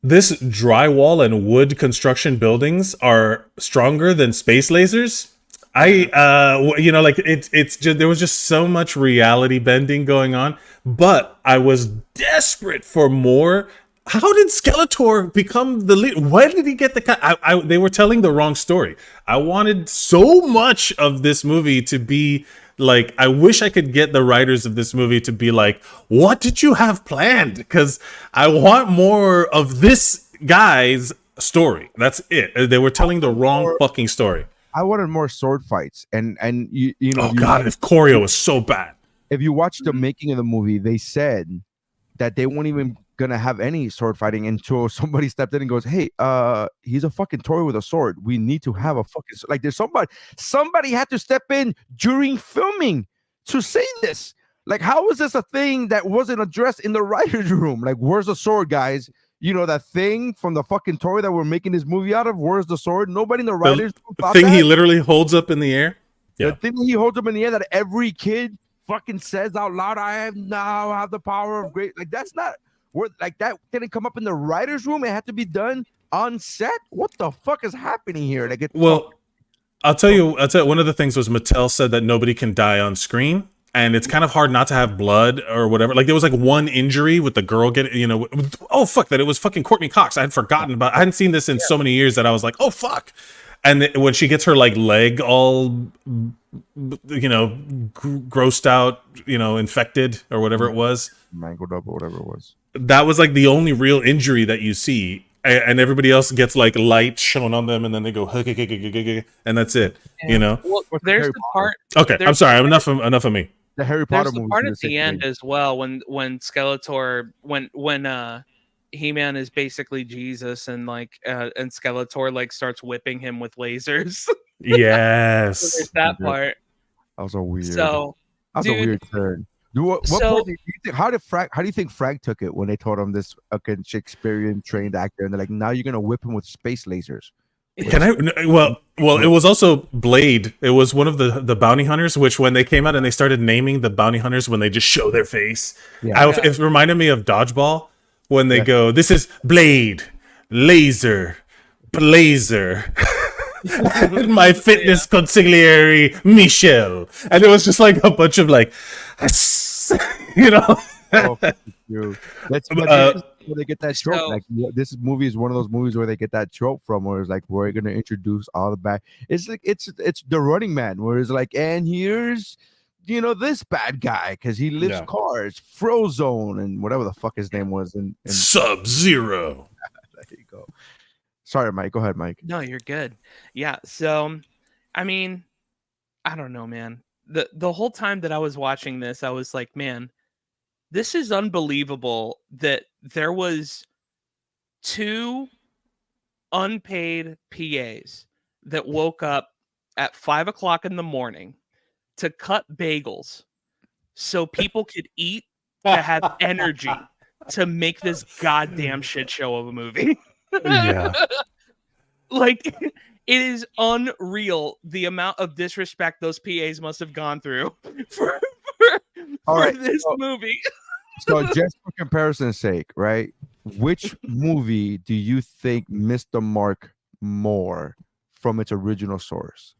this drywall and wood construction buildings are stronger than space lasers. You know, like it's just, there was just so much reality bending going on, but I was desperate for more. How did Skeletor become the lead? Where did he get the? They were telling the wrong story. I wanted so much of this movie to be like, I wish I could get the writers of this movie to be like, what did you have planned? Because I want more of this guy's story. That's it. They were telling the wrong fucking story. I wanted more sword fights, and you know. Oh god, if choreo was so bad. If you watch the making of the movie, they said that they weren't even gonna have any sword fighting until somebody stepped in and goes, hey, he's a fucking toy with a sword. We need to have a fucking, like, there's somebody had to step in during filming to say this. Like, how is this a thing that wasn't addressed in the writer's room? Like, where's the sword, guys? You know, that thing from the fucking toy that we're making this movie out of? Where's the sword? Nobody in the writer's room thought thing that. He literally holds up in the air. The thing he holds up in the air that every kid fucking says out loud, I have the power of great. Like, that's not where, like, that didn't come up in the writer's room. It had to be done on set. What the fuck is happening here? Like, I'll tell you, one of the things was Mattel said that nobody can die on screen. And it's kind of hard not to have blood or whatever. Like, there was like one injury with the girl getting, you know, oh fuck, that it was fucking Courtney Cox. I had forgotten about. I hadn't seen this in so many years that I was like, oh fuck. And when she gets her like leg all, you know, grossed out, you know, infected or whatever it was, mangled up or whatever it was. That was like the only real injury that you see. And everybody else gets like light shown on them, and then they go, and that's it. Yeah. You know. Well, there's the part. Okay, I'm sorry. Enough of me. The Harry Potter movie. There's the part at the end as well when Skeletor, when He-Man is basically Jesus, and like and Skeletor like starts whipping him with lasers. Yes. So there's that part. That was a weird. So that was a weird turn. What part do you think, how do you think Frank took it when they told him this Shakespearean trained actor, and they're like, now you're gonna whip him with space lasers? Can I? Well, it was also Blade. It was one of the bounty hunters, which when they came out and they started naming the bounty hunters when they just show their face, it reminded me of Dodgeball when they go, this is Blade, Laser, Blazer, my fitness consigliere, Michelle. And it was just like a bunch of like, you know. That's where they get that trope. So, like, this movie is one of those movies where they get that trope from, where it's like, we're gonna introduce all the back. It's like it's the Running Man, where it's like, and here's this bad guy because he lifts cars, Frozone, and whatever the fuck his name was. And Sub-Zero. There you go. Sorry, Mike. Go ahead, Mike. No, you're good. Yeah. So, I mean, I don't know, man. The whole time that I was watching this, I was like, man, this is unbelievable that there was 2 unpaid PAs that woke up at 5:00 in the morning to cut bagels so people could eat to have energy to make this goddamn shit show of a movie. Yeah. Like, it is unreal the amount of disrespect those PAs must have gone through for this movie. So just for comparison's sake, right? Which movie do you think missed the mark more from its original source?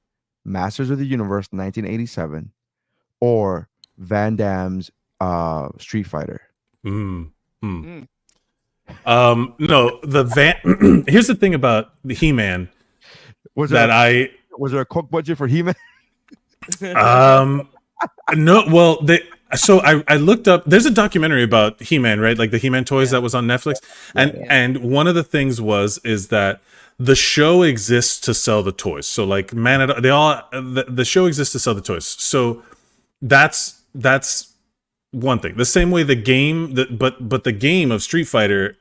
Masters of the Universe 1987 or Van Damme's Street Fighter? No, here's the thing about the He-Man. Was there a Coke budget for He-Man? No, well, so I looked up. There's a documentary about He-Man, right? Like the He-Man toys that was on Netflix, and one of the things is that the show exists to sell the toys. So like the show exists to sell the toys. So that's one thing. The same way the game, but the game of Street Fighter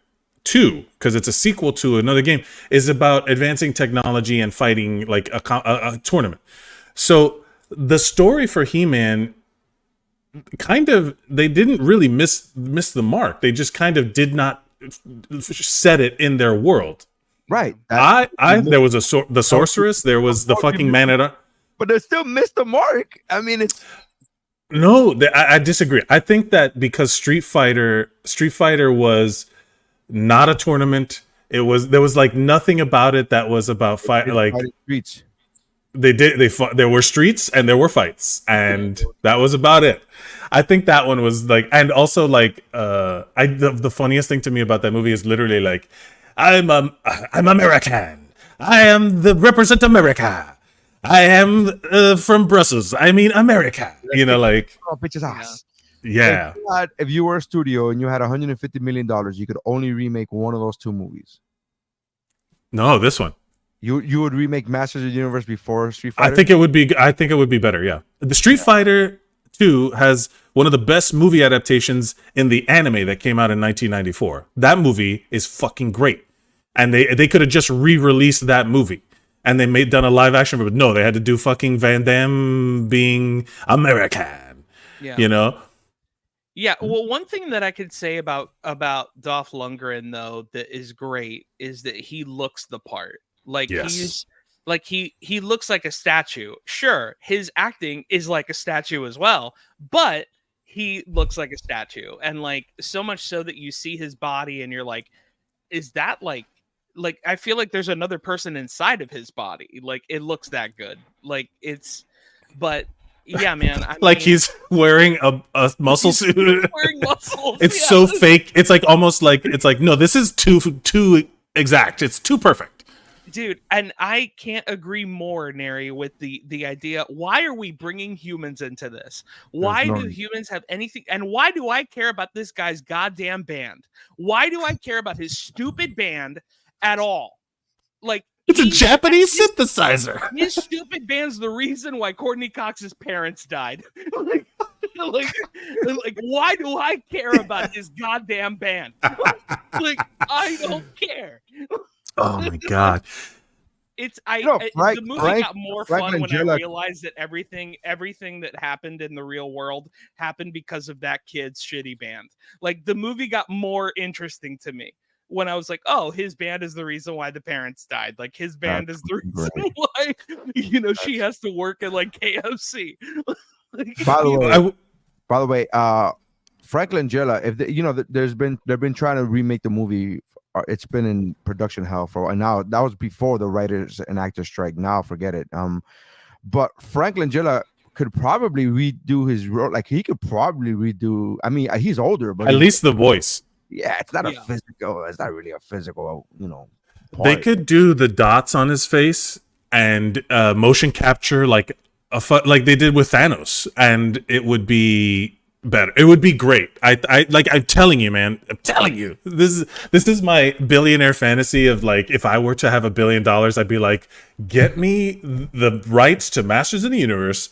2, because it's a sequel to another game, is about advancing technology and fighting like a tournament. So the story for He-Man, they didn't really miss the mark. They just kind of did not set it in their world. Right. There was the sorceress. There was the fucking man but they still missed the mark. I mean, it's. No, I disagree. I think that because Street Fighter was not a tournament. There was like nothing about it that was about fight. Like streets. They fought. There were streets and there were fights, and that was about it. I think that one was like, and also like, the funniest thing to me about that movie is literally like, I'm American. I am represent America. I am from Brussels. I mean America. Like bitch's ass. Yeah. If you were a studio and you had $150 million, you could only remake one of those 2 movies. No, this one. You would remake Masters of the Universe before Street Fighter? I think it would be better, yeah. The Street Fighter 2 has one of the best movie adaptations in the anime that came out in 1994. That movie is fucking great. And they could have just re-released that movie. And they done a live action, but no, they had to do fucking Van Damme being American. Yeah. Yeah, well, one thing that I could say about Dolph Lundgren though that is great is that he looks the part. Like he's like he looks like a statue. Sure, his acting is like a statue as well, but he looks like a statue, and like so much so that you see his body and you're like, is that like I feel like there's another person inside of his body. Like it looks that good. Like but yeah, man. He's wearing a muscle suit. Wearing muscles. It's so fake. It's like almost like no, this is too exact. It's too perfect. Dude, and I can't agree more, Neri, with the idea. Why are we bringing humans into this? Why do humans have anything? And why do I care about this guy's goddamn band? Why do I care about his stupid band at all? Like, it's a Japanese synthesizer. His stupid band's the reason why Courtney Cox's parents died. like, why do I care about his goddamn band? Like, I don't care. Oh my god! The movie got more fun when I realized that everything that happened in the real world happened because of that kid's shitty band. Like the movie got more interesting to me when I was like, oh, his band is the reason why the parents died. Like his band is the reason why she has to work at like KFC. By the way, Frank Langella, they've been trying to remake the movie. It's been in production hell for a while. Now that was before the writers and actors strike. Now forget it. But Frank Langella could probably redo his role. Like he could probably redo. I mean, he's older, but at least the voice. Yeah, it's not a physical. It's not really a physical. They could do the dots on his face and motion capture like like they did with Thanos, and it would be better. It would be great. I'm telling you, man. I'm telling you. This is my billionaire fantasy of like, if I were to have $1 billion, I'd be like, get me the rights to Masters of the Universe,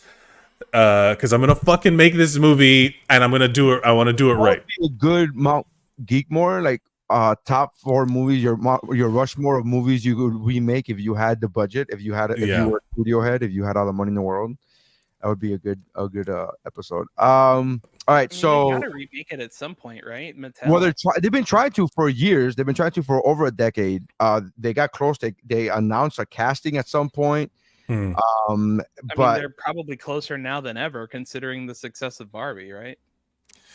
because I'm gonna fucking make this movie, and I'm gonna do it. I want to do it right. Be a good Mount Geekmore, like top 4 movies, your Rushmore of movies you could remake if you had the budget, if you were a studio head, if you had all the money in the world. That would be a good episode. All right, so they gotta remake it at some point, right? Mattel. Well, they've been trying to for years. They've been trying to for over a decade. They got close. They announced a casting at some point. I mean, But they're probably closer now than ever, considering the success of Barbie, right?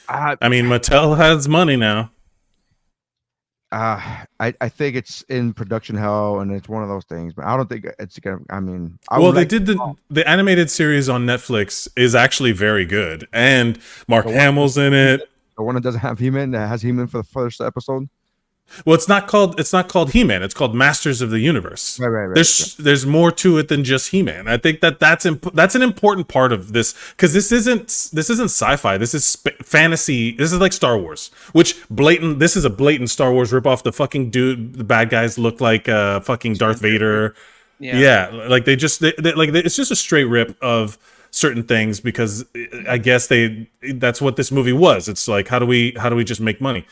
I mean, Mattel has money now. I think it's in production hell, and it's one of those things. But I don't think it's gonna. I mean, they did the animated series on Netflix is actually very good, and Mark Hamill's in it. The one that doesn't have He-Man, that has He-Man for the first episode. Well, it's not called He-Man. It's called Masters of the Universe. Right. There's more to it than just He-Man. I think that's an important part of this, because this isn't sci-fi. This is fantasy. This is like Star Wars, this is a blatant Star Wars ripoff. The fucking the bad guys look like fucking Darth Vader. Yeah, like they it's just a straight rip of certain things, because I guess that's what this movie was. It's like, how do we just make money?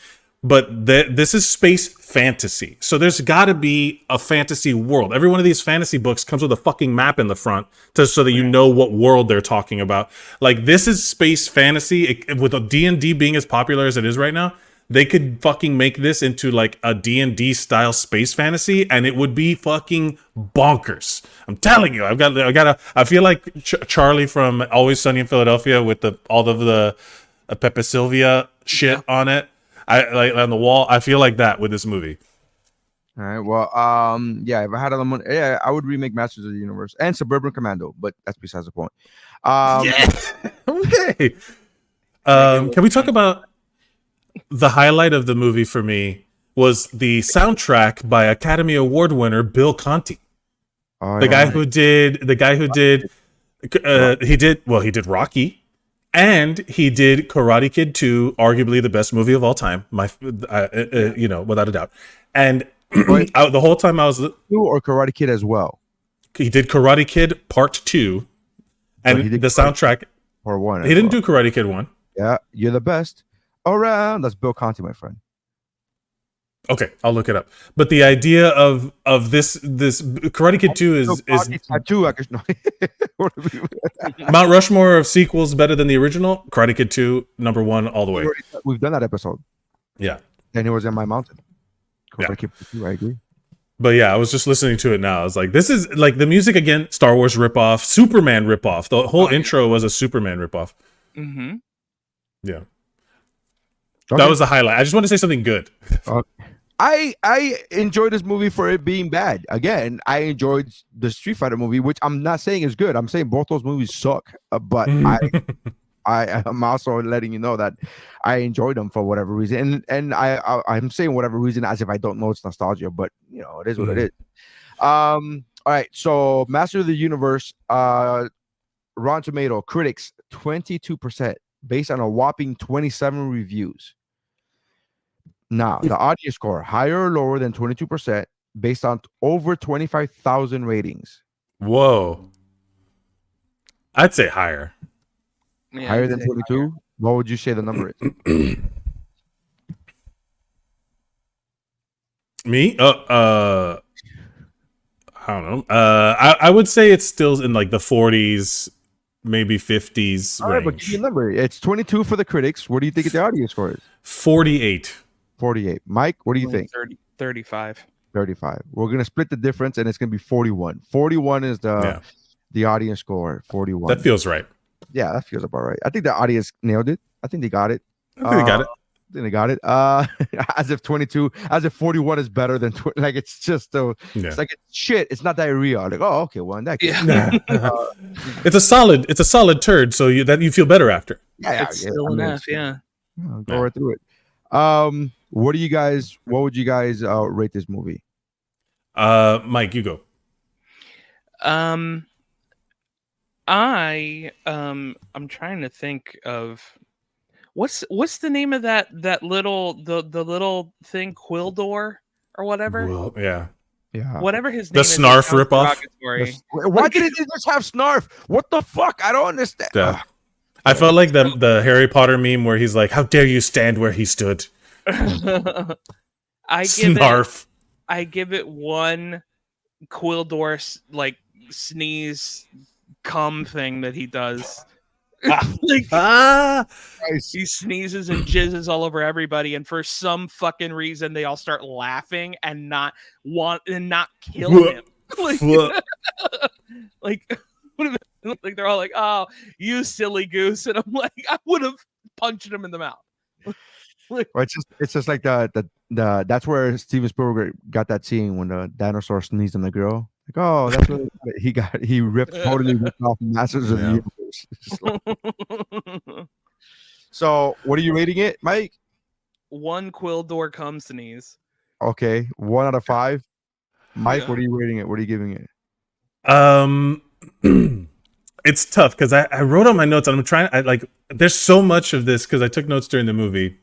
But this is space fantasy, so there's got to be a fantasy world. Every one of these fantasy books comes with a fucking map in the front, so that you know what world they're talking about. Like, this is space fantasy. With a D&D being as popular as it is right now, they could fucking make this into like a D&D style space fantasy, and it would be fucking bonkers. I'm telling you, I feel like Charlie from Always Sunny in Philadelphia with all of the Pepe Sylvia shit on it. I like on the wall. I feel like that with this movie. All right. Well, yeah. If I had all the money, yeah, I would remake Masters of the Universe and Suburban Commando, but that's besides the point. Yeah. Okay. Can we talk about the highlight of the movie for me was the soundtrack by Academy Award winner Bill Conti. The guy who did he did Rocky. And he did Karate Kid 2, arguably the best movie of all time, without a doubt. And the whole time I was or Karate Kid as well. He did Karate Kid Part 2, and the soundtrack Part 1. He didn't do Karate Kid 1. Yeah, you're the best around. That's Bill Conti, my friend. Okay, I'll look it up. But the idea of this Karate Kid 2 is Mount Rushmore of sequels better than the original. Karate Kid 2, number 1 all the way. We've done that episode. Yeah. And it was in my mountain. Karate Kid 2, I agree. But yeah, I was just listening to it now. I was like, this is like the music again, Star Wars ripoff, Superman ripoff. The whole intro was a Superman ripoff. Mm-hmm. Yeah. Okay. That was the highlight. I just want to say something good. I enjoyed this movie for it being bad. Again, I enjoyed the Street Fighter movie, which I'm not saying is good. I'm saying both those movies suck. But I am also letting you know that I enjoyed them for whatever reason. And I'm saying whatever reason as if I don't know it's nostalgia, but you know, it is what it is. All right. So Master of the Universe, Rotten Tomato critics 22% based on a whopping 27 reviews. Now, the audience score, higher or lower than 22% based on over 25,000 ratings. Whoa. I'd say higher. Yeah, higher than 22? What would you say the number is? Me? I don't know. I would say it's still in like the 40s, maybe 50s All range. right, but give me a number. It's 22 for the critics. What do you think the audience score is? 48. 48. Mike, what do you think? 35. 35. We're going to split the difference, and it's going to be 41. 41 is the audience score. 41. That feels right. Yeah, that feels about right. I think the audience nailed it. I think they got it. I think they got it. I think they got it. As if 41 is better than 20. Like, it's just it's like shit. It's not diarrhea. Like, oh, okay, well, in that case, it's a solid turd. So you feel better after. Yeah, it's still enough. Go right through it. What would you guys rate this movie? Mike, you go. I'm trying to think of what's the name of that little the little thing, Quildor or whatever. Well, yeah. Yeah. Whatever his The name is, it Snarf sounds ripoff? derogatory. Why Like- didn't they just have Snarf? What the fuck? I don't understand. Yeah. I felt like the Harry Potter meme where he's like, "How dare you stand where he stood?" Snarf. I give it one Quildor like sneeze cum thing that he does. Like Nice. he sneezes and jizzes all over everybody, and for some fucking reason they all start laughing and not kill him. Like, like, like they're all like, "Oh, you silly goose," and I'm like, I would have punched him in the mouth. Like, Well, it's just like the that's where Steven Spielberg got that scene when the dinosaur sneezed on the girl. Like, oh, that's what he totally ripped off Masters of the Yeah. Universe. It's just like- so, what are you rating it, Mike? one Quildor cum sneeze. Okay, 1 out of 5. Mike, Yeah. what are you rating it? What are you giving it? It's tough because I wrote on my notes and I'm trying. There's so much of this because I took notes during the movie.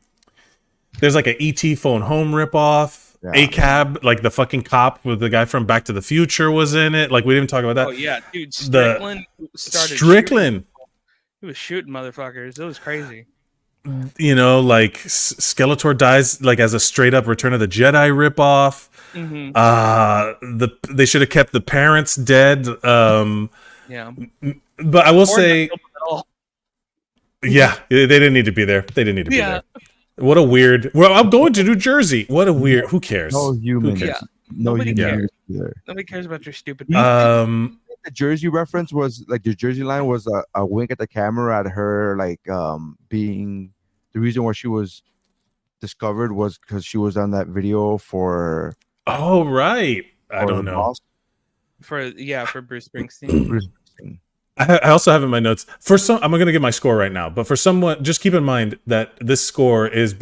There's like a ET phone home ripoff. Yeah. A cab, like the fucking cop with the guy from Back to the Future was in it. Like we didn't talk about that. Oh yeah, dude, Strickland started. Strickland. He was shooting motherfuckers. It was crazy. You know, like Skeletor dies like as a straight up Return of the Jedi ripoff. Mm-hmm. They should have kept the parents dead. Yeah. But I will Or say, not killed them at all. yeah, they didn't need to be there. They didn't need to be Yeah. there. What a weird. Well, I'm going to New Jersey. What a weird. Who cares? No human. cares? Yeah. No Nobody human cares. either. Nobody cares about your stupid. Um, The Jersey reference was like the Jersey line was a wink at the camera at her like being the reason why she was discovered was because she was on that video for oh right. I for don't the know. Boss. for Bruce Springsteen. Bruce Springsteen. I also have in my notes for some. I'm going to give my score right now, but for someone, just keep in mind that this score is.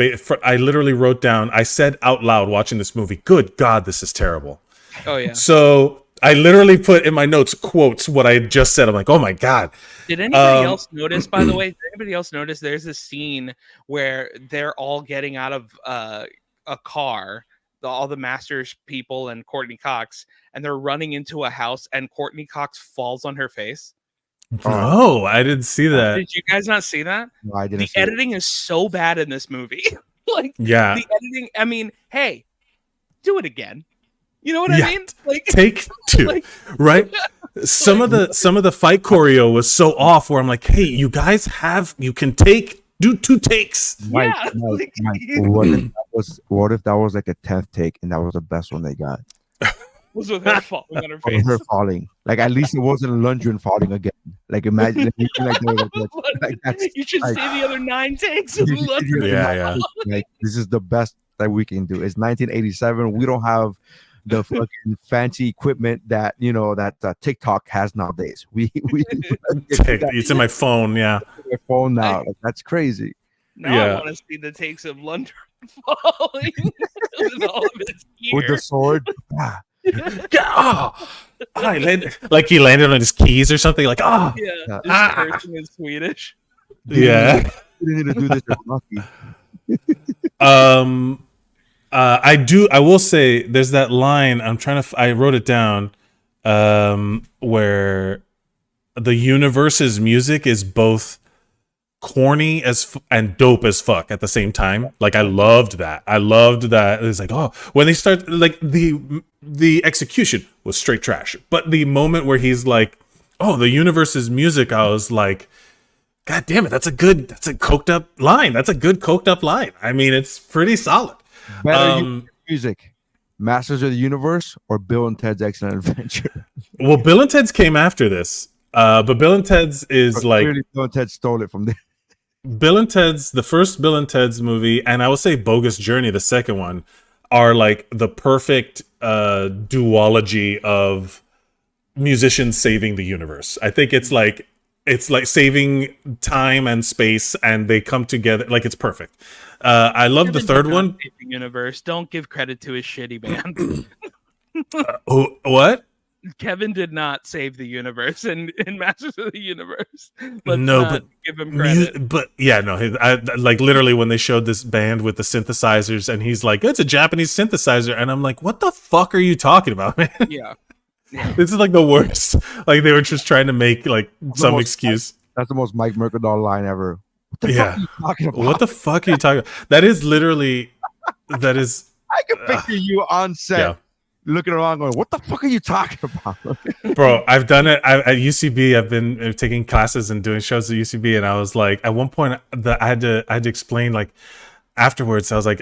I literally wrote down. I said out loud watching this movie, "Good God, this is terrible." Oh yeah. So I literally put in my notes quotes what I had just said. I'm like, "Oh my God." Did anybody else notice? By the way, did anybody else notice? There's a scene where they're all getting out of a car. All the Masters people and Courtney Cox, and they're running into a house, and Courtney Cox falls on her face. No, I didn't see that. Did you guys not see that? No, I didn't. The see it. editing is so bad in this movie. Like Yeah, the editing. I mean, hey, do it again. You know what Yeah. I mean? Like take two, like- right? Some of the fight choreo was so off where I'm like, hey, you guys you can do 2 takes. Mike, Yeah, Mike, like- Mike, what if that was like the 10th take and that was the best one they got? was with her falling on her Or face. her falling. Like at least it wasn't Lundgren falling again. Like imagine like that's You should like- see the other 9 takes. you should see the Yeah, other yeah. like this is the best that we can do. It's 1987. We don't have the fucking fancy equipment that that TikTok has nowadays. We It's in my phone. Yeah, their phone now. Like, that's crazy. Now Yeah. I want to see the takes of Lundgren falling with all of his gear. With the sword. Ah, like he landed on his keys or something. Like yeah, Yeah. just cursing in Swedish. yeah. we didn't need to do this with Rocky. I will say there's that line. I wrote it down where the universe's music is both corny and dope as fuck at the same time. Like I loved that. It's like, oh, when they start, like the execution was straight trash, but the moment where he's like, oh, the universe's music, I was like, God damn it, that's a coked up line. That's a good coked up line. I mean, it's pretty solid. Better music. Masters of the Universe or Bill and Ted's Excellent Adventure? Well, Bill and Ted's came after this, but Bill and Ted's is But like clearly Bill and Ted stole it from there. The first Bill and Ted's movie, and I would say Bogus Journey, the second one, are like the perfect duology of musicians saving the universe. I think it's like saving time and space, and they come together. Like it's perfect. I love the third one. Universe. Don't give credit to his shitty band. What? Kevin did not save the universe in Masters of the Universe. Let's No, not but give him credit. but yeah, no. Like literally when they showed this band with the synthesizers, and he's like, "It's a Japanese synthesizer," and I'm like, "What the fuck are you talking about, man?" Yeah. This is like the worst. Like they were just trying to make like some excuse. That's the most Mike Mercadal line ever. What the fuck Yeah. are you talking about? What the fuck are you talking about? That is literally. That is. I can picture you on set Yeah. looking around going, what the fuck are you talking about? Bro, I've done it at UCB. I've been taking classes and doing shows at UCB, and I was like, at one point, I had to explain like afterwards. I was like,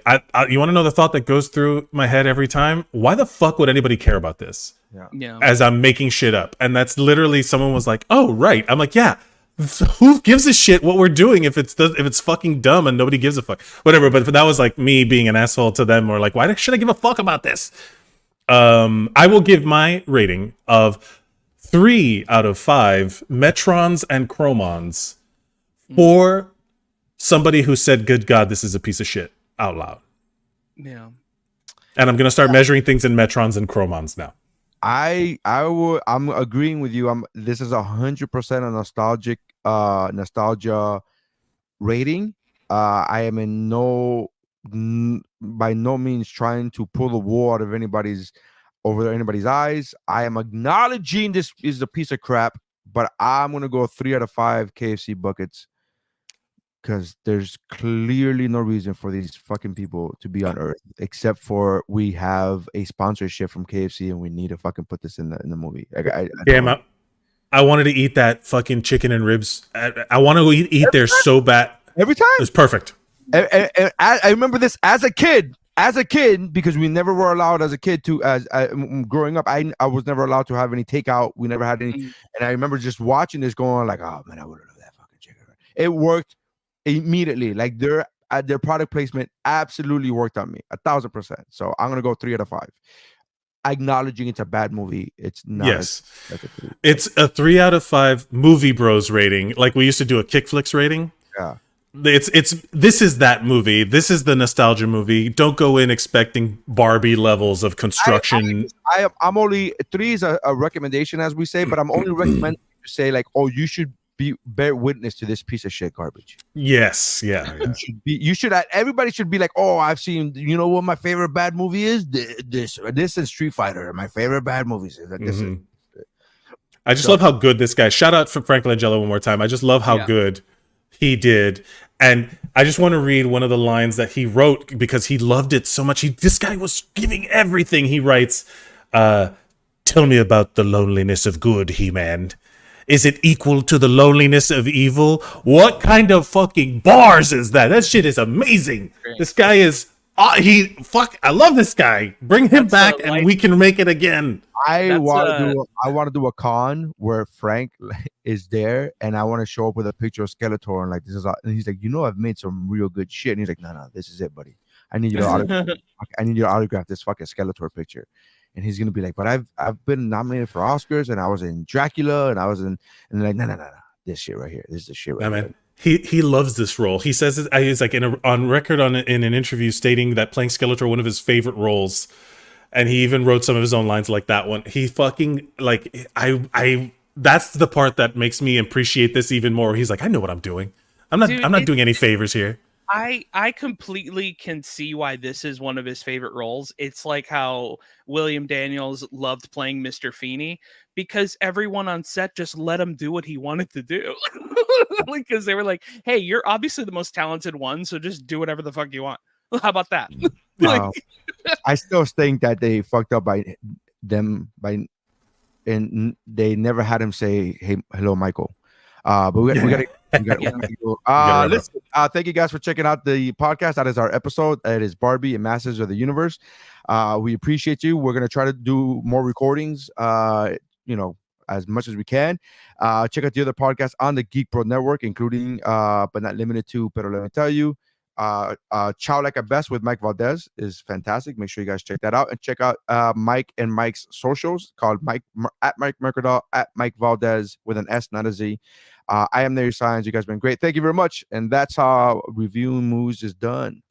you want to know the thought that goes through my head every time? Why the fuck would anybody care about this? Yeah. As I'm making shit up, and that's literally someone was like, "Oh, right." I'm like, "Yeah." Who gives a shit what we're doing if it's fucking dumb and nobody gives a fuck? Whatever. But that was like me being an asshole to them, or like, why should I give a fuck about this? I will give my rating of 3 out of 5 Metrons and Chromons for somebody who said, "Good God, this is a piece of shit" out loud. Yeah. And I'm gonna start measuring things in Metrons and Chromons now. I'm agreeing with you. This is 100% a nostalgia rating. I am by no means trying to pull the wool out of anybody's eyes. I am acknowledging this is a piece of crap, but I'm gonna go 3 out of 5 KFC buckets because there's clearly no reason for these fucking people to be on Earth, except for we have a sponsorship from KFC and we need to fucking put this in the movie. I wanted to eat that fucking chicken and ribs. I want to eat there so bad. Every time. It was perfect. And I remember this as a kid, because we never were allowed as a kid to, growing up, I was never allowed to have any takeout. We never had any. And I remember just watching this going like, oh man, I would have loved that fucking chicken. It worked immediately. Like their product placement absolutely worked on me 1,000%. So I'm gonna go 3 out of 5. Acknowledging it's a bad movie. It's not. Yes, it's a 3 out of 5 movie bros rating. Like we used to do a Kick Flicks rating. Yeah. This is that movie. This is the nostalgia movie. Don't go in expecting Barbie levels of construction. I'm only 3 is a recommendation, as we say, but I'm only recommending to say like, oh, you should bear witness to this piece of shit garbage. Yes, yeah. Everybody should be like, oh, I've seen. You know what my favorite bad movie is? This and Street Fighter. My favorite bad movies is like this. I just love how good this guy. Shout out for Frank Langella one more time. I just love how good he did. And I just want to read one of the lines that he wrote because he loved it so much. This guy was giving everything. He writes, tell me about the loneliness of good, He-Man. Is it equal to the loneliness of evil? What kind of fucking bars is that? That shit is amazing. Great. This guy is I love this guy. Bring him back and we can make it again. I want to do a con where Frank is there and I want to show up with a picture of Skeletor and like this is and he's like, I've made some real good shit. And he's like, no, this is it, buddy. I need you to autograph this fucking Skeletor picture. And he's gonna be like, but I've been nominated for Oscars and I was in Dracula and I was in and like no, this shit right here. This is the shit right here. He loves this role. He says he's like on record in an interview stating that playing Skeletor one of his favorite roles, and he even wrote some of his own lines like that one. He fucking like I that's the part that makes me appreciate this even more. He's like, I know what I'm doing. I'm not doing any favors here. I completely can see why this is one of his favorite roles. It's like how William Daniels loved playing Mr. Feeney because everyone on set just let him do what he wanted to do. Because they were like, hey, you're obviously the most talented one, so just do whatever the fuck you want. How about that? I still think that they fucked up and they never had him say, hey, hello, Michael. But we gotta listen. Thank you guys for checking out the podcast. That is our episode. It is Barbie and Masters of the Universe. We appreciate you. We're gonna try to do more recordings. As much as we can. Check out the other podcasts on the Geek Pro Network, including but not limited to. Pero let me tell you, Chow Like a Best with Mike Valdez is fantastic. Make sure you guys check that out and check out Mike and Mike's socials called at Mike Mercadal at Mike Valdez with an S, not a Z. I am There Your Science. You guys have been great. Thank you very much. And that's how Reviewing Movies is done.